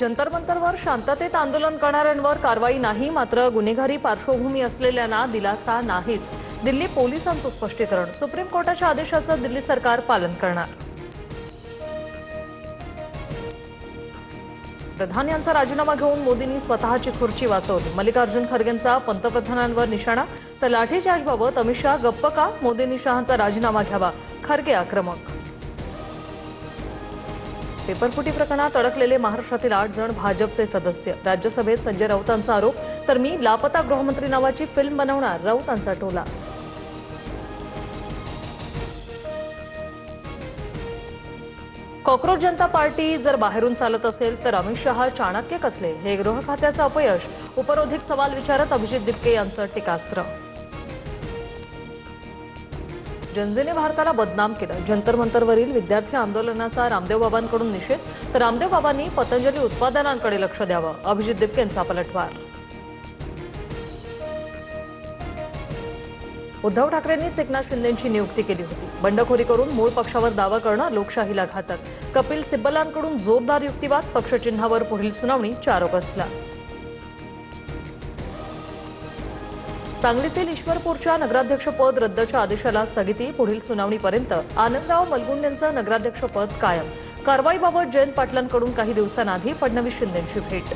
जंतर मंतरवर शांततेत आंदोलन करणाऱ्यांवर कारवाई नाही, मात्र गुन्हेगारी पार्श्वभूमी असलेल्यांना दिलासा नाहीच. दिल्ली पोलिसांचं स्पष्टीकरण. सुप्रीम कोर्टाच्या आदेशाचं दिल्ली सरकार पालन करणार. प्रधान यांचा राजीनामा घेऊन मोदींनी स्वतःची खुर्ची वाचवली. मल्लिकार्जुन खरगेंचा पंतप्रधानांवर निशाणा, तर लाठीचार्जबाबत अमित शहा गप्प का? मोदींनी शहांचा राजीनामा घ्यावा, खरगे आक्रमक. पेपरफुटी प्रकरणात अडकलेले महाराष्ट्रातील 8 जण भाजपचे सदस्य. राज्यसभेत संजय राऊतांचा आरोप, तर मी लापता गृहमंत्री नावाची फिल्म बनवणार, राऊतांचा टोला. कॉक्रोच जनता पार्टी जर बाहेरून चालत असेल तर अमित शहा चाणक्य कसले, हे गृह खात्याचं अपयश. उपरोधिक सवाल विचारत अभिजित दिपके यांचं टीकास्त्र. जनतेने भारताला बदनाम केलं. जंतर मंतरवरील विद्यार्थी आंदोलनाचा रामदेव बाबांकडून निषेध, तर रामदेव बाबांनी पतंजली उत्पादनांकडे लक्ष द्यावं, अभिजित दिपकेंचा पलटवार. उद्धव ठाकरेंनीच एकनाथ शिंदेंची नियुक्ती केली होती. बंडखोरी करून मूळ पक्षावर दावा करणं लोकशाहीला घातक. कपिल सिब्बलांकडून जोरदार युक्तिवाद. पक्षचिन्हावर पुढील सुनावणी 4 ऑगस्टला. सांगलीतील ईश्वरपूरच्या नगराध्यक्षपद रद्दच्या आदेशाला स्थगिती. पुढील सुनावणीपर्यंत आनंदराव मलगुंडेंचं नगराध्यक्षपद कायम. कारवाईबाबत जयंत पाटलांकडून काही दिवसांआधी फडणवीस शिंदेंची भेट.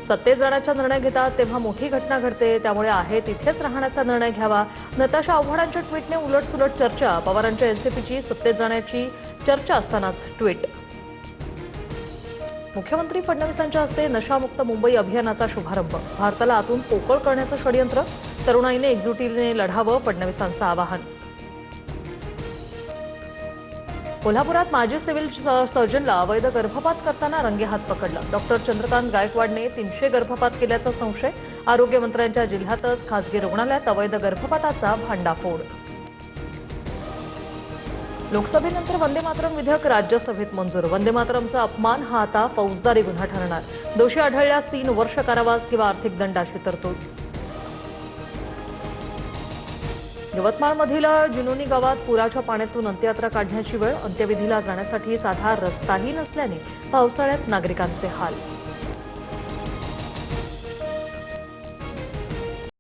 सत्तेत जाण्याचा निर्णय घेतात तेव्हा मोठी घटना घडते, त्यामुळे आहे तिथेच राहण्याचा निर्णय घ्यावा. नताशा आव्हाडांच्या ट्विटने उलटसुलट चर्चा. पवारांच्या एनसीपीची सत्तेत जाण्याची चर्चा असतानाच ट्विट. मुख्यमंत्री फडणवीसांच्या हस्ते नशामुक्त मुंबई अभियानाचा शुभारंभ. भारताला आतून पोकळ करण्याचं षडयंत्र. तरुणाईने एकजुटीने लढावं, फडणवीसांचं आवाहन. कोल्हापुरात माजी सिव्हिल सर्जनला अवैध गर्भपात करताना रंगेहात पकडलं. डॉक्टर चंद्रकांत गायकवाडने 300 गर्भपात केल्याचा संशय. आरोग्यमंत्र्यांच्या जिल्ह्यातच खासगी रुग्णालयात अवैध गर्भपाताचा भांडाफोड. लोकसभेनंतर वंदे मातरम विधेयक राज्यसभेत मंजूर. वंदे मातरमचा अपमान हा आता फौजदारी गुन्हा ठरणार. दोषी आढळल्यास 3 वर्ष कारावास किंवा आर्थिक दंडाची तरतूद. यवतमाळमधील जुनोनी गावात पुराच्या पाण्यातून अंत्ययात्रा काढण्याची वेळ. अंत्यविधीला जाण्यासाठी साधा रस्ताही नसल्याने पावसाळ्यात नागरिकांचे हाल.